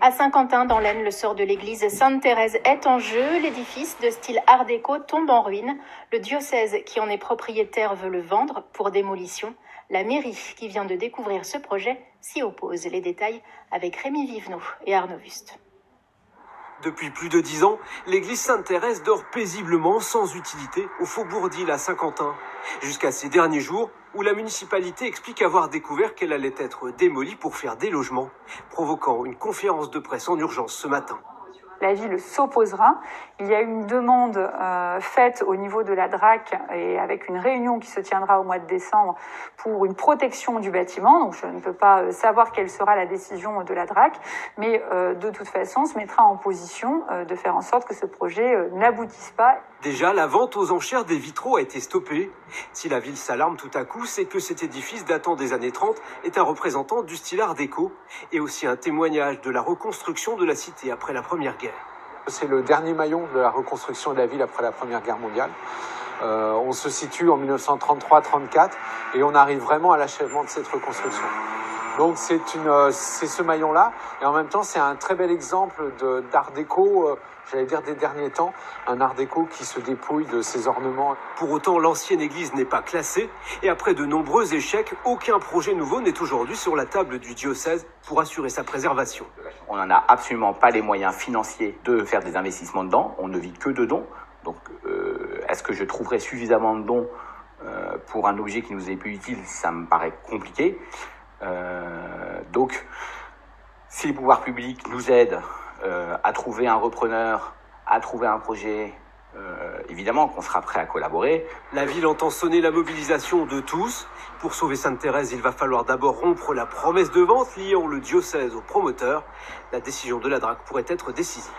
À Saint-Quentin, dans l'Aisne, le sort de l'église Sainte-Thérèse est en jeu. L'édifice de style art déco tombe en ruine. Le diocèse qui en est propriétaire veut le vendre pour démolition. La mairie qui vient de découvrir ce projet s'y oppose. Les détails avec Rémi Vivenot et Arnaud Wust. Depuis plus de 10 ans, l'église Sainte-Thérèse dort paisiblement, sans utilité, au faubourg d'Ille à Saint-Quentin. Jusqu'à ces derniers jours, où la municipalité explique avoir découvert qu'elle allait être démolie pour faire des logements, provoquant une conférence de presse en urgence ce matin. La ville s'opposera. Il y a une demande faite au niveau de la DRAC et avec une réunion qui se tiendra au mois de décembre pour une protection du bâtiment. Donc je ne peux pas savoir quelle sera la décision de la DRAC, mais de toute façon, on se mettra en position de faire en sorte que ce projet n'aboutisse pas. Déjà, la vente aux enchères des vitraux a été stoppée. Si la ville s'alarme tout à coup, c'est que cet édifice datant des années 30 est un représentant du style art déco et aussi un témoignage de la reconstruction de la cité après la Première Guerre. C'est le dernier maillon de la reconstruction de la ville après la Première Guerre mondiale. On se situe en 1933-34 et on arrive vraiment à l'achèvement de cette reconstruction. Donc c'est ce maillon-là, et en même temps c'est un très bel exemple d'art déco, j'allais dire des derniers temps, un art déco qui se dépouille de ses ornements. Pour autant, l'ancienne église n'est pas classée, et après de nombreux échecs, aucun projet nouveau n'est aujourd'hui sur la table du diocèse pour assurer sa préservation. On n'en a absolument pas les moyens financiers de faire des investissements dedans, on ne vit que de dons. Donc est-ce que je trouverai suffisamment de dons pour un objet qui nous est plus utile? Ça me paraît compliqué. Donc, si les pouvoirs publics nous aident à trouver un repreneur, à trouver un projet, évidemment qu'on sera prêt à collaborer. La ville entend sonner la mobilisation de tous. Pour sauver Sainte-Thérèse, il va falloir d'abord rompre la promesse de vente liant le diocèse au promoteur. La décision de la DRAC pourrait être décisive.